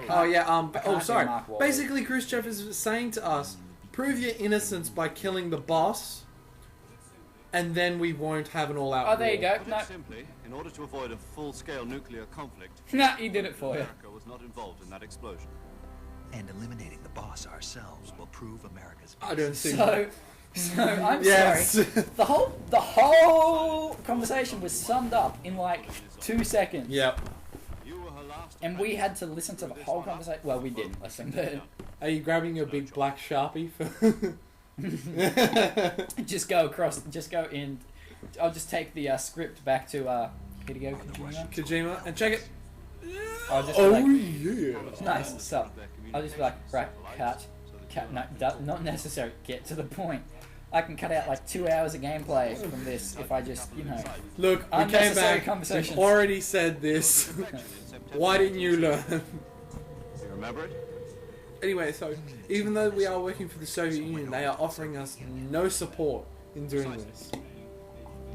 Oh yeah. Oh, do sorry. Mark Wahlberg. Basically, Khrushchev is saying to us, prove your innocence by killing the boss, and then we won't have an all-out war. Oh, there you go. No, Simply, in order to avoid a full-scale nuclear conflict, nah, he did it for you. America was not involved in that explosion. And eliminating the boss ourselves will prove America's. I don't see. So I'm Yes. sorry. The whole conversation was summed up in like 2 seconds. Yep. You were her last. And we had to listen to the whole conversation. Well, we didn't listen, but Are you grabbing your big black Sharpie? For just go across. Just go in. I'll just take the script back to Hideo Kojima. Kojima and check it. I'll just be Oh like, yeah. nice. So I'll just be like, right, cut. No, not necessary. Get to the point. I can cut out like 2 hours of gameplay from this if I just, you know. Look, we came Unnecessary back. conversations. We've already said this. Why didn't you learn? You remember it? Anyway, so even though we are working for the Soviet Union, they are offering us no support in doing this.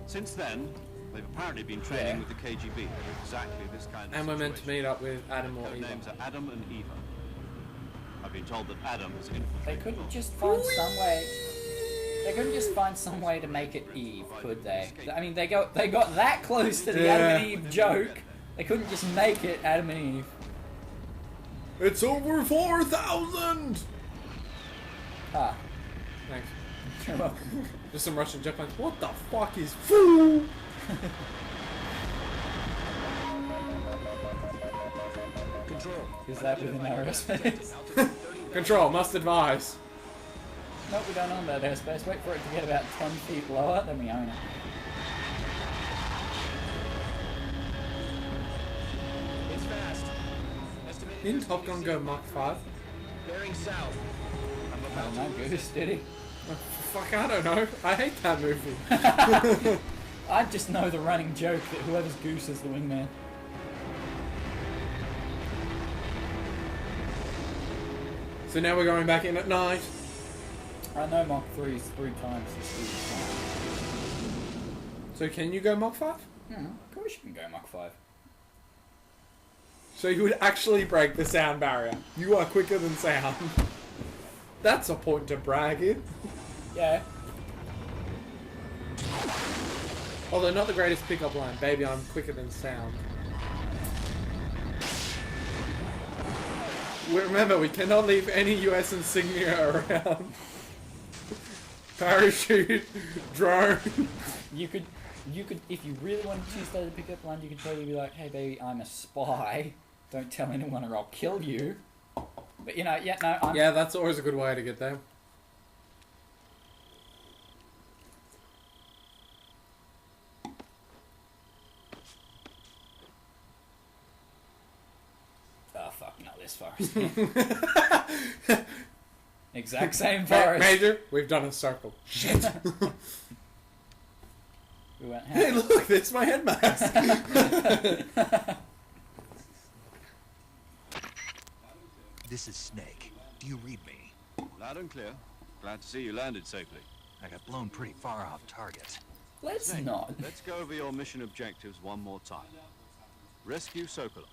Since then, they've apparently been training with the KGB for exactly this kind of And we're meant to meet up with Adam or Their Eva. names are Adam and Eva. I've been told that Adam is infiltrated. They couldn't just find some way. They couldn't just find some way to make it Eve, could they? I mean, they got that close to the Adam and Eve joke. They couldn't just make it Adam and Eve. It's over 4,000! Ah, Thanks. you're welcome. Just some Russian joke like, what the fuck is fool? Control. Is that within our airspace? Control, must advise. Nope, we don't own that airspace. Wait for it to get about 10 feet lower, then we own it. It's fast. Estimated Didn't Top Gun go Mach 5? bearing south. I'm I about don't know, Goose, did he? Fuck, I don't know. I hate that movie. I just know the running joke that whoever's Goose is the wingman. So now we're going back in at night. I know Mach 3 is 3 times the speed. So can you go Mach 5? Of course you can go Mach 5. So you would actually break the sound barrier. You are quicker than sound. That's a point to brag in. Yeah. Although not the greatest pickup line. Baby, I'm quicker than sound. Remember, we cannot leave any US insignia around. Parachute, drone. You could, if you really wanted to choose that as a pickup line, you could totally be like, hey baby, I'm a spy. Don't tell anyone or I'll kill you. But you know, yeah, no, I'm... Yeah, that's always a good way to get there. Oh fuck, not this forest. Exact same forest. Major, we've done a circle. Shit. We went, Hey, look, there's my head mask. This is Snake. Do you read me? Loud and clear. Glad to see you landed safely. I got blown pretty far off target. Let's Snake, not. Let's go over your mission objectives one more time. Rescue Sokolov.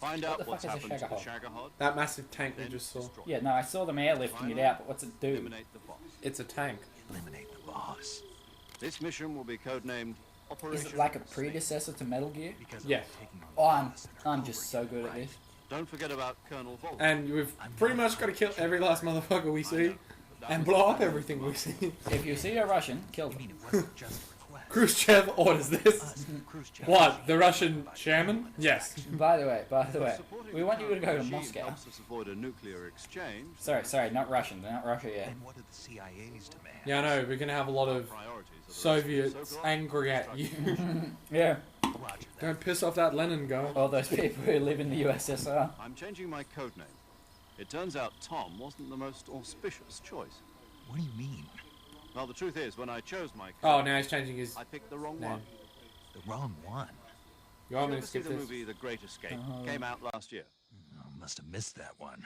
Find What the out what's fuck is a happened to the Shagahog? Shagahod. That massive tank we Then just saw. destroy it. Yeah, no, I saw them airlifting it out, but what's it do? Eliminate the boss. It's a tank. Eliminate the boss. This mission will be codenamed Operation Is it like a Snake. predecessor to Metal Gear? Because Yeah. taking on Oh, the I'm boss and over just so again, good at right? this. Don't forget about Colonel Volk. And we've pretty much got to kill every last motherfucker we see. And blow up everything we see. If you see a Russian, kill You them. mean it wasn't just a request? Khrushchev orders this. Us, Khrushchev. What? The Russian chairman? Yes. By the way, Supporting we want you to go to regime Moscow. helps us avoid a nuclear exchange. Sorry, not Russian. They're not Russia yet. And what did the CIA's demand? Yeah, I know. We're going to have a lot of Priorities are the rescue Soviets Sokolov, angry at you. Yeah. Roger that. Don't piss off that Lenin guy. All those people who live in the USSR. I'm changing my code name. It turns out Tom wasn't the most auspicious choice. What do you mean? Well, the truth is, when I chose my Oh, code, now he's changing his I picked the wrong name. one. The wrong one. You want Did me you to ever see skip the this? movie The Great Escape? Came out last year. Oh, must have missed that one.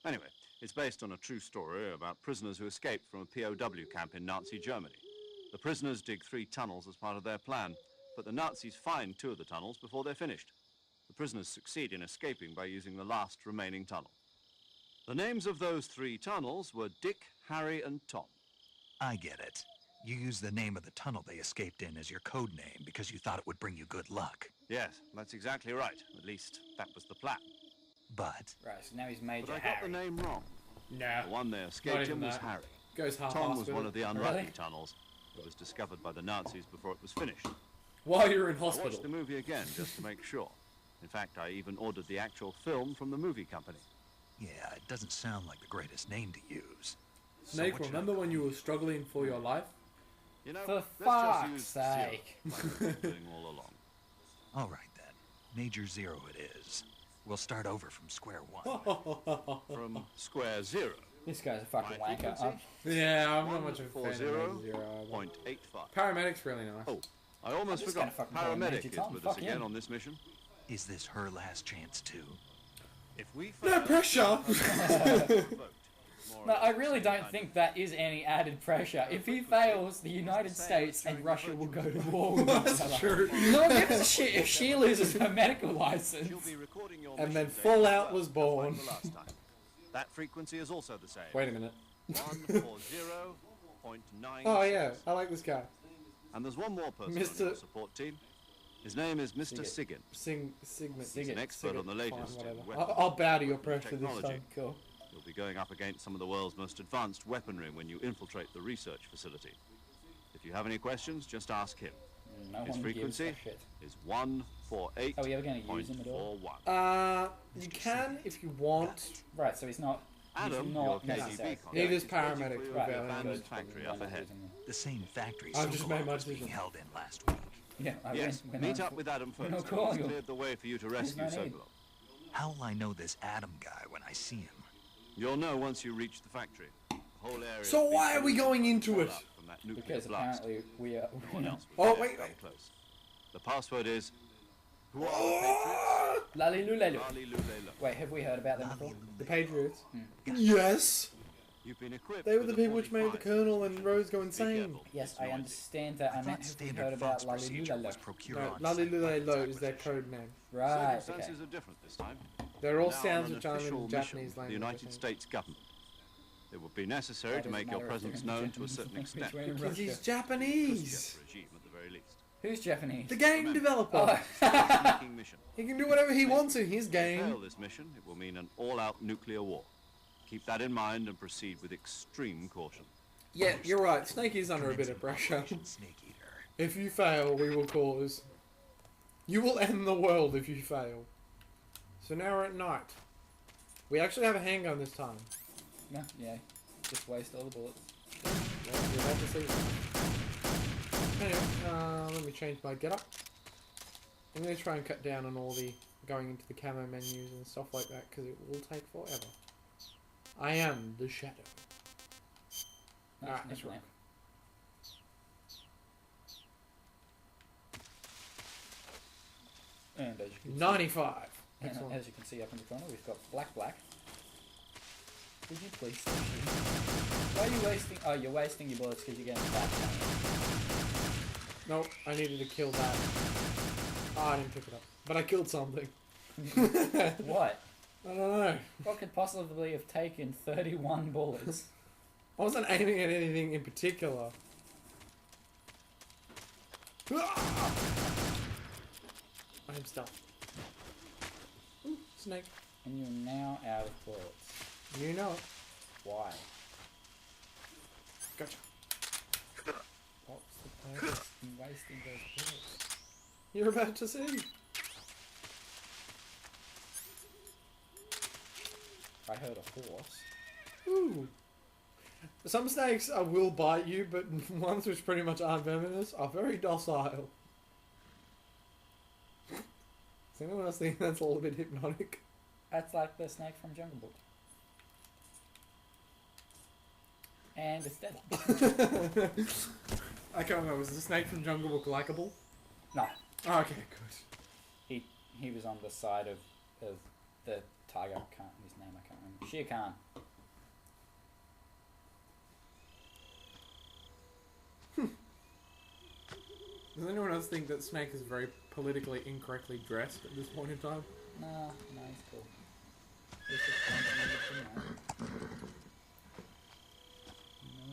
Anyway, it's based on a true story about prisoners who escaped from a POW camp in Nazi Germany. The prisoners dig 3 tunnels as part of their plan, but the Nazis find 2 of the tunnels before they're finished. The prisoners succeed in escaping by using the last remaining tunnel. The names of those 3 tunnels were Dick, Harry, and Tom. I get it. You used the name of the tunnel they escaped in as your code name because you thought it would bring you good luck. Yes, that's exactly right. At least, that was the plan. But Right, so now he's Major But I got the Harry. name wrong. Nah. The one they escaped Not even in was that. Harry. Goes half Tom was one of the unlucky Really? tunnels. It was discovered by the Nazis before it was finished. While you're in I watched the hospital. movie again just to make sure. In fact, I even ordered the actual film from the movie company. yeah, it doesn't sound like the greatest name to use. Snake, what should remember when you were struggling for your life? You know, For let's just fuck's use sake. zero, like we've been doing all along. All right then. Major Zero it is. We'll start over from square one. From square zero. This guy's a fucking My wanker. frequency? Yeah, I'm not much of a fan of 140.85. Zero. 0.85. Paramedic's really nice. Oh, I almost just forgot. gonna fucking call him Paramedic Major is Tom. with Fuck us again him. on this mission. Is this her last chance too? If we No fail, pressure! vote. More No, or I less really the don't same think that is any added pressure. If he fails, the United States and Russia will go to war with each other. True. No one gives a shit if she loses her medical You'll license. be recording your And mission then data Fallout as was well, born. just like the last time. That frequency is also the same. Wait a minute. 140.9. Oh yeah, I like this guy. And there's one more person Mr. on your support team. His name is Mr. Sigget. Siggin. Sigmund. He's an expert on the latest Fine, in whatever. weapons I'll bow to your pressure this technology. time. Cool. You'll be going up against some of the world's most advanced weaponry when you infiltrate the research facility. If you have any questions, just ask him. No His one gives frequency a shit. is 148.41. Are we ever going to use him at all? You can if you want. Right, so he's not. Adam, he's your not KGB necessary. contact Neither is is waiting paramedic for you for at the Valiant. abandoned Good. factory We're up not ahead. using him. The same factory I've just made my was being decision. held in last week. Yeah, I Yes, went meet on- up with Adam we're not first. calling He's him. cleared the way for you to There's rescue no need. Sokolov. How will I know this Adam guy when I see him? You'll know once you reach the factory. The whole area. So is why are we being going into blown it? up from that nuclear Because blast. apparently we are. No one else Oh, was there wait, to come wait. close. The password is. Who are the Lalilulelu. Patriots? Ali Lulelo. Wait, have we heard about them before? The Patriots. Hmm. Yes! You've been equipped. They were with the a people which made the 45. Colonel and Rose go Be insane. careful, Yes, it's I noisy. understand that. I I meant thought have we standard heard about Fox procedure was Lalilulelu? procure No, on site Lalilulelo weapons is their acquisition. code name. Right, okay. Circumstances are different this time. They're all Now sounds on an which aren't official in mission Japanese for the language. United States government. It would be necessary Why to does it make your matter if presence they're in known to a certain Japanese extent. language? Because he's Just Japanese. the regime at the very least. Who's Japanese? The game Remember. developer. Sneaking mission. He can do whatever he wants in his If you fail game. this mission, it will mean an all-out nuclear war. Keep that in mind and proceed with extreme caution. Yeah, you're right. Snake is under a bit of pressure. Operation Snake Eater. If you fail, we will cause. You will end the world if you fail. So now we're at night. We actually have a handgun this time. No, yeah. Just waste all the bullets. Well, you're about to see some. Anyway, let me change my getup. I'm going to try and cut down on all the going into the camo menus and stuff like that because it will take forever. I am the shadow. Nice Alright, let's nickname. rock. And as you can 95. see, Excellent. as you can see up in the corner, we've got black. Could you please stop shooting? Why are you wasting? Oh, you're wasting your bullets because you're getting back. Nope, I needed to kill that. Oh, I didn't pick it up. But I killed something. What? I don't know. What could possibly have taken 31 bullets? I wasn't aiming at anything in particular. I'm stuck. Ooh, snake. And you're now out of bullets. You know it. Why? Gotcha. What's the purpose in wasting those bullets? You're about to see. I heard a horse. Ooh. Some snakes will bite you, but ones which pretty much aren't venomous are very docile. Does anyone else think that's a little bit hypnotic? That's like the snake from Jungle Book. And it's dead. I can't remember. Was the snake from Jungle Book likable? No, Oh, okay, good. he was on the side of the tiger. His name I can't remember. Shere Khan. Does anyone else think that Snake is very politically incorrectly dressed at this point in time. Nah, he's cool. He's just trying to make it tonight.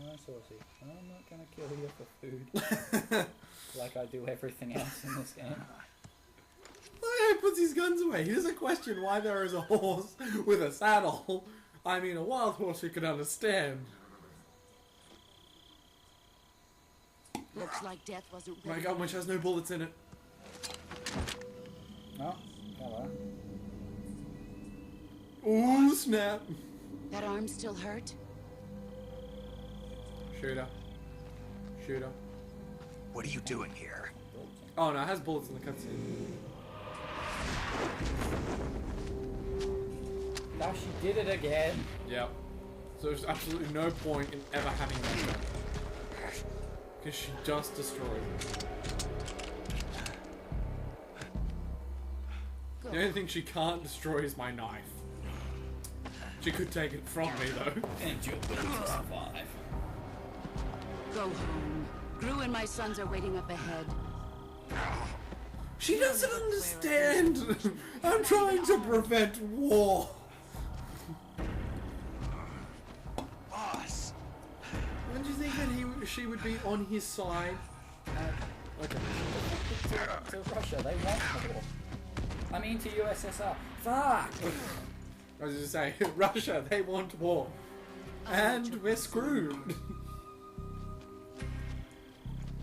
No, saucy. I'm not gonna kill you for food. Like I do everything else in this game. Oh, he puts his guns away. He doesn't question why there is a horse with a saddle. I mean, a wild horse you could understand. Looks like death wasn't My ready. gun, which has no bullets in it. Oh, hello. Ooh, snap. That arm still hurt? Shoot her. Shoot her. What are you doing here? Oh no, it has bullets in the cutscene. Now she did it again. Yep. So there's absolutely no point in ever having that gun. Because she just destroyed it. Go. The only thing she can't destroy is my knife. She could take it from me though. And you'll be able to survive. Go home. Gru and my sons are waiting up ahead. She doesn't understand! I'm trying to prevent war! Boss! Don't you think that she would be on his side? Okay. To Russia, they want war. I mean to USSR. Fuck! I was just saying, Russia, they want war. And we're screwed.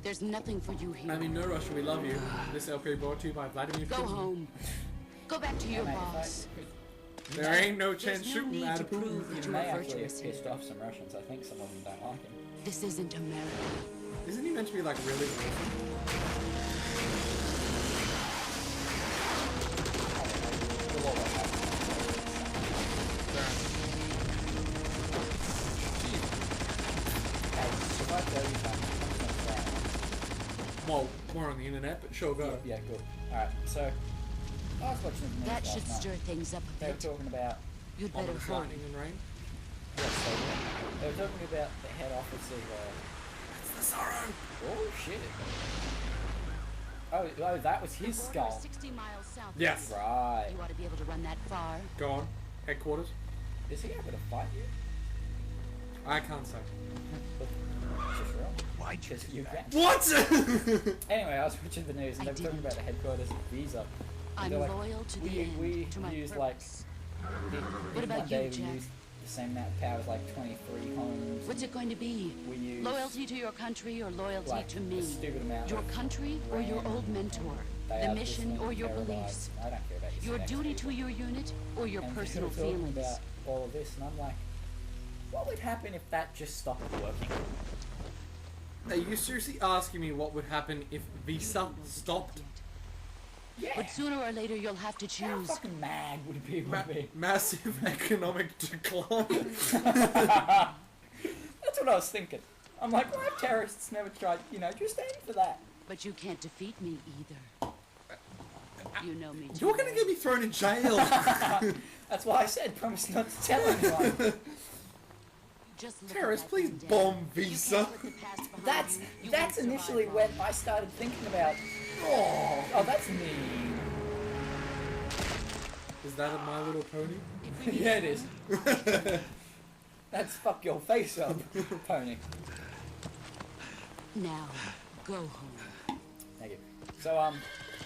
There's nothing for you here. I mean, no, Russia, we love you. This LP brought to you by Vladimir Go Putin. home. Go back to your Mate, boss. There ain't no chance There's no shooting need at to a Putin. prove that You you may are actually have virtuous here. pissed off some Russians. I think some of them don't like him. This isn't America. Isn't he meant to be like really awesome? Well, more on the internet, but sure, go. Yeah, good. Alright, so I was watching the news That last should night. stir things up a They were bit. talking about You'd On better the hurry. lightning and rain. yes, they were talking about the head office of It's the sorrow! oh shit. Oh, that was his The border is skull. 60 miles south. Yes. Right. You ought to be able to run that far. Go on. Headquarters. Is he able to fight you? I can't say. Just wrong. Why'd you Because do you that? can. What? Anyway, I was watching the news and I they were talking didn't. about the headquarters of Visa. I'm They're like, loyal to the we end, to my use like purpose. what about one you, day we Jack? use the same amount of power as like 23 homes. What's it going to be? We use Loyalty to your country or loyalty like to a me? stupid amount Your of country or your RAM old mentor? They The have mission this or thing, your terabytes. beliefs? I don't care about Your sex duty people. to your unit or your And personal they were talking feelings? about all of this, and I'm like, what would happen if that just stopped working? Are you seriously asking me what would happen if Visa stopped? Yeah. But sooner or later you'll have to How choose. fucking mad would people be? Massive economic decline. That's what I was thinking. I'm like, why have terrorists never tried, just aim for that? But you can't defeat me either. You know me too You're gonna well. get me thrown in jail. That's why I said promise not to tell anyone. Just look at Terrorists, that please thing, Dad. bomb You Visa. can't put the past behind That's you. You that's won't initially survive when long. I started thinking about, oh, that's mean. Is that a My Little Pony? Yeah, it is. That's fuck your face up, pony. Now, go home. Thank you. So,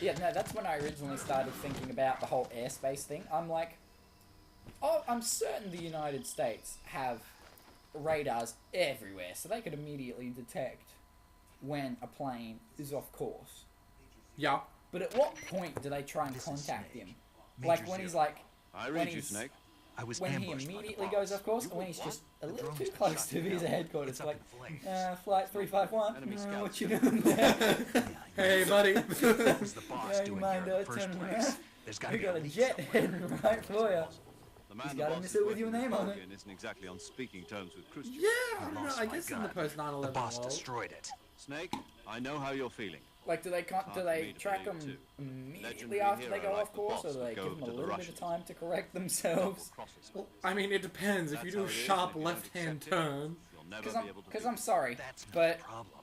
yeah, no, that's when I originally started thinking about the whole airspace thing. I'm like, oh, I'm certain the United States have radars everywhere, so they could immediately detect when a plane is off course. Yeah. But at what point do they try and contact him? Major Like when he's zero. like, I when read you, he's- Snake. I was when he ambushed by the immediately boss. goes off course, You and when he's what? just a The little drone's too been close shut to his down. headquarters, It's up like, in flames. flight 351, Enemy scouts. what you doing there? Hey, buddy. What was the boss Yeah, you doing mind here in the first turning place? around? There's got to We be got a leak jet somewhere. heading right for you. The man He's the got a boss missile is with your working name on it. Falcon isn't exactly on speaking terms with Khrushchev. Yeah, I don't know. lost I my guess in the gun. post 9/11 The boss world. destroyed it. Snake, I know how you're feeling. Like, do they Hard for me to track them believe, too. immediately Legendary after they hero go like off the course, boss or do would they go give them a to the little bit of Russians. time to correct Double themselves? crosses. Well, I mean, it depends. If you That's do how a it is, sharp and if you don't left-hand accept it, turn. You'll never Because be I'm, able to 'cause do I'm it. sorry, That's not but a problem.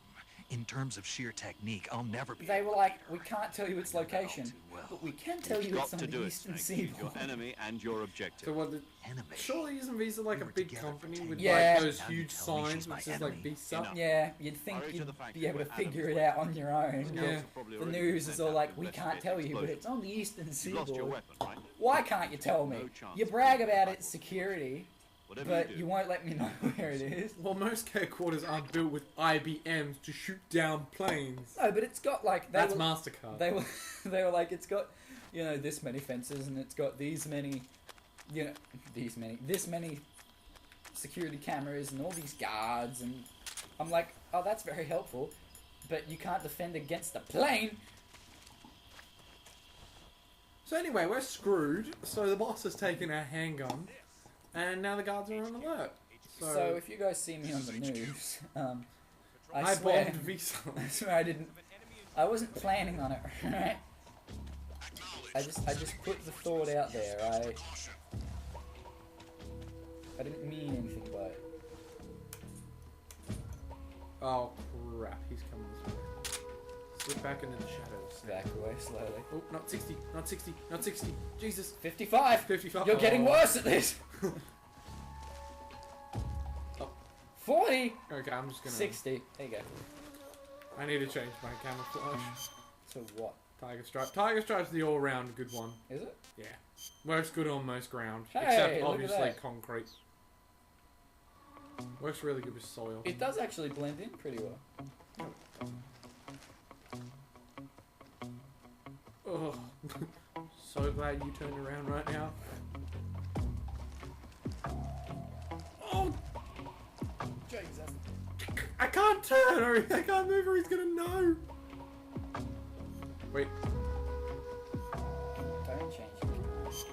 In terms of sheer technique, I'll never be They able were to like, beat her. we can't tell you its I know all location, too well. but we can tell you You've it's got on to the do it, eastern Snake. She's your seaboard. enemy and your objective. So what? Enemy. Surely isn't Visa like We a were big together company for 10 with years. like those Now you huge tell me she's signs my which says enemy. like Visa? Enough. Yeah, you'd think Hurry to you'd the factory be able to where figure Adam's it out on your own. Yeah. Scouts have probably The already news been is sent all out like, to we can't investigate tell the you, but explosion. it's on the eastern You've lost your seaboard. weapon, right? Why can't you tell me? No chance You of brag getting about back. its security, Whatever but you you do, won't let me know where it is. Well, most headquarters aren't built with IBMs to shoot down planes. No, but it's got like That's MasterCard. They were they were like, it's got, you know, this many fences and it's got these many, you know, this many security cameras and all these guards, and I'm like, oh, that's very helpful, but you can't defend against a plane. So anyway, we're screwed. So the boss has taken our handgun, and now the guards are on alert. So if you guys see me on the news, I I swear, bombed Visa. I swear I wasn't planning on it, right? I just put the thought out there. I didn't mean anything by it. Oh crap, he's coming this way. Slip back into the shadows. Back away slowly. Oh, not 60, not 60, not 60. Jesus. 55. 55. You're getting Oh. worse at this. Oh. 40. Okay, I'm just gonna... 60. There you go. I need to change my camouflage. So what? Tiger Stripe. Tiger Stripe's the all-round good one. Is it? Yeah. Works good on most ground. Hey, except look at obviously that. concrete. Works really good with soil. It does actually blend in pretty well. Oh, so glad you turned around right now. Oh, Jesus. I can't turn or I can't move or he's gonna know. Wait, Don't change your camera. Just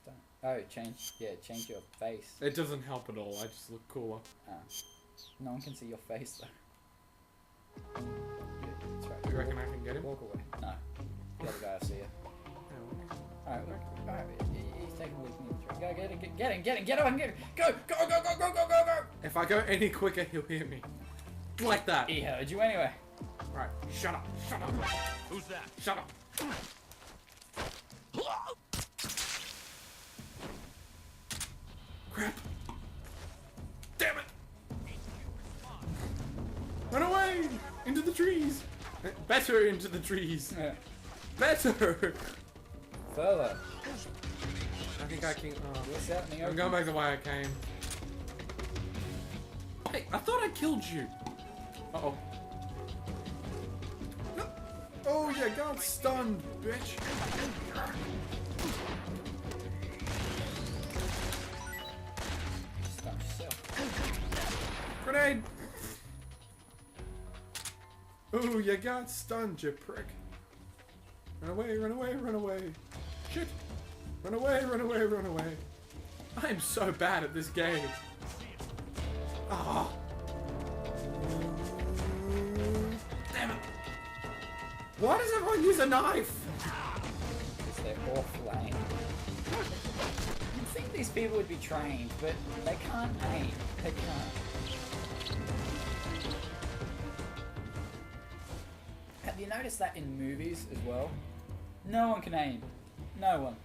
don't. Oh, change your face. it doesn't help at all. I just look cooler. No one can see your face though. Yeah, that's right. You reckon I can get him? Walk away. No. The other guy will see you. Alright, he's taking a leap in the tree. Go, get him, get him. Go. If I go any quicker, he'll hear me. Like that. He heard you anyway. Right, shut up. Who's that? Shut up. Crap. Damn it. Run away! Into the trees! Better into the trees! Yeah. Better! Further. I think I can... What's happening? I'm going back the way I came. Hey, I thought I killed you! Uh-oh. No. Oh, you got stunned, bitch! Stun yourself. Grenade! Ooh, you got stunned, you prick. Run away, run away, run away. Shit! Run away, run away, run away. I am so bad at this game. Ah! Damn it! Why does everyone use a knife? Because they're offlane. You'd think these people would be trained, but they can't aim. They can't. Have you noticed that in movies as well? No one can aim. No one.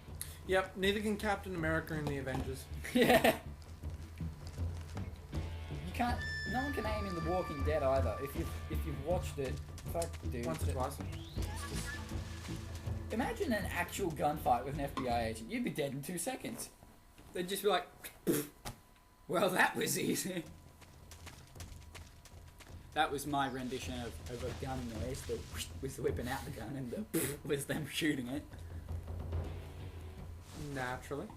Yep, neither can Captain America in the Avengers. Yeah. You can't. No one can aim in The Walking Dead either. If you've watched it, fuck, dude. Once or twice. Imagine an actual gunfight with an FBI agent. You'd be dead in 2 seconds. They'd just be like, well, that was easy. That was my rendition of a gun noise. The was whipping out the gun and the was them shooting it. Naturally.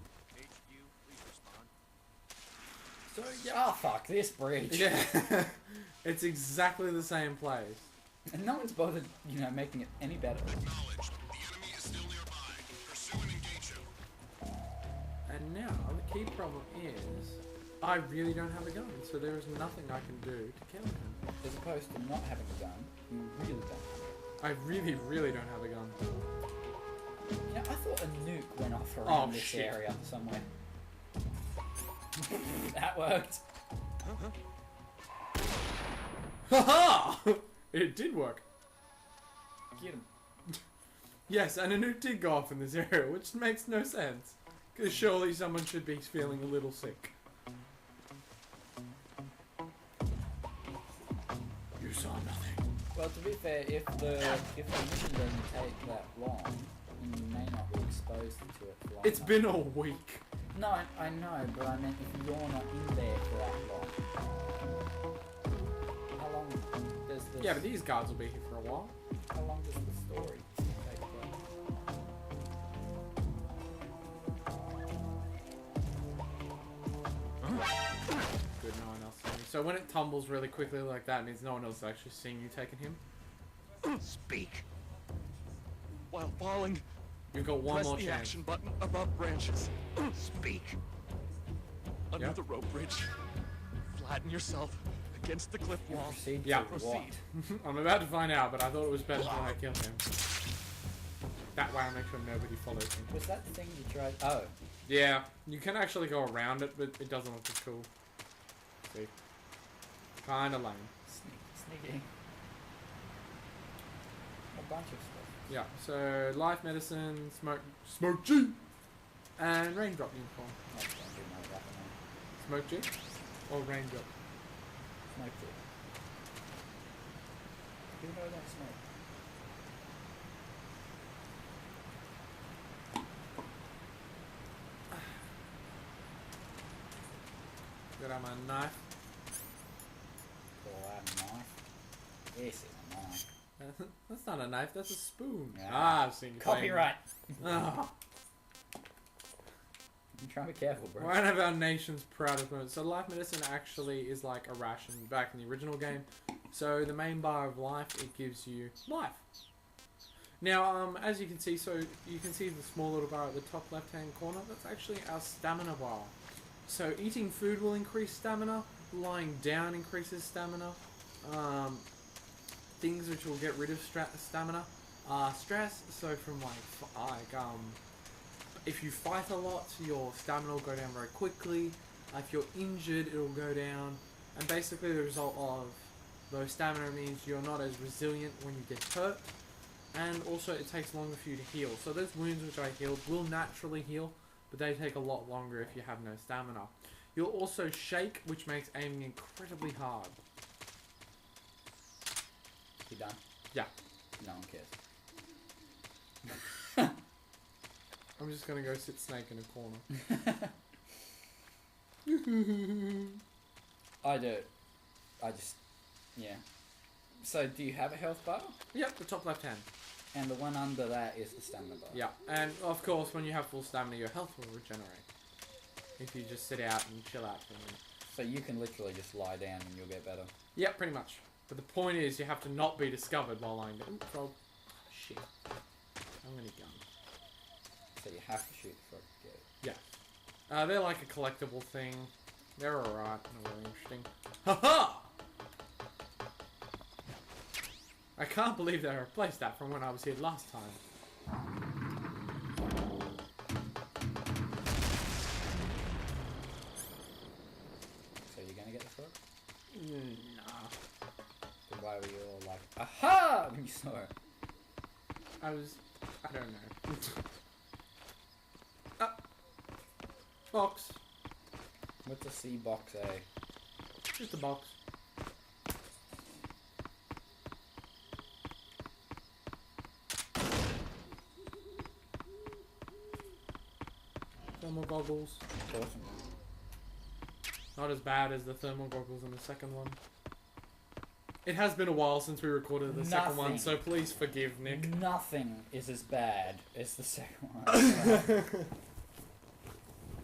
So yeah, oh fuck this bridge. Yeah. It's exactly the same place. And no one's bothered, you know, making it any better. Acknowledged. The enemy is still nearby. Pursue and engage him. And now, the key problem is, I really don't have a gun, so there is nothing I can do to kill him. As opposed to not having a gun, you really don't. I really, really don't have a gun. You know, I thought a nuke went off around this shit. area somewhere. That worked. Haha! It did work. Get him. Yes, and a nuke did go off in this area, which makes no sense. Because surely someone should be feeling a little sick. You saw nothing. Well, to be fair, if the mission doesn't take that long, then you may not be exposed to it for long It's enough. been a week. No, I know, but I meant if you're not in there for that long. How long does this... Yeah, but these guards will be here for a while. How long does the story take place? Good, no one else seeing you. So when it tumbles really quickly like that, it means no one else is actually seeing you taking him. Speak. While falling, You've got one press more the chance. action button above branches. Speak. Under Yep. the rope bridge. Flatten yourself against the cliff wall. Proceed Yeah. to what? Proceed. I'm about to find out, but I thought it was better when I killed him. That way I make sure nobody follows me. Was that the thing you tried? Oh. Yeah, you can actually go around it, but it doesn't look as cool. See? Kinda lame. Sneaky. A bunch of stuff. Yeah, so life medicine, smoke G, and raindrop uniform. I don't do my weapon. Smoke G or raindrop? Smoke it. Even though I don't smoke. Got out my knife. Pull out a knife. This is a knife. That's not a knife, that's a spoon. Yeah. Ah, I've seen you playing. Copyright. Ah, I'm trying to be careful, bro. one of our nation's proudest moments. So life medicine actually is like a ration back in the original game. So the main bar of life, it gives you life. Now, as you can see, so you can see the small little bar at the top left-hand corner. That's actually our stamina bar. So eating food will increase stamina. Lying down increases stamina. Things which will get rid of stamina are stress. So from if you fight a lot, your stamina will go down very quickly. If you're injured, it will go down. And basically the result of low stamina means you're not as resilient when you get hurt. And also it takes longer for you to heal. So those wounds which I healed will naturally heal, but they take a lot longer if you have no stamina. You'll also shake, which makes aiming incredibly hard. You done? Yeah. No one cares. I'm just gonna go sit snake in a corner. I do. I just... Yeah. So, do you have a health bar? Yep, the top left hand. And the one under that is the stamina bar. Yeah, and of course when you have full stamina your health will regenerate. If you just sit out and chill out for a minute. So you can literally just lie down and you'll get better. Yep, pretty much. But the point is you have to not be discovered while lying down. Oops, oh, shit. I'm gonna gun. So you have to shoot before you get it. Yeah. They're like a collectible thing. They're alright, not really interesting. Haha! I can't believe they replaced that from when I was here last time. So you're gonna get the frog? Nah. Then why were you all like, aha! When you saw it? I don't know. Ah! Box. What's a C box A? Just a box. Thermal goggles. Awesome. Not as bad as the thermal goggles in the second one. It has been a while since we recorded the second one, Nothing. so please forgive Nick. Nothing is as bad as the second one.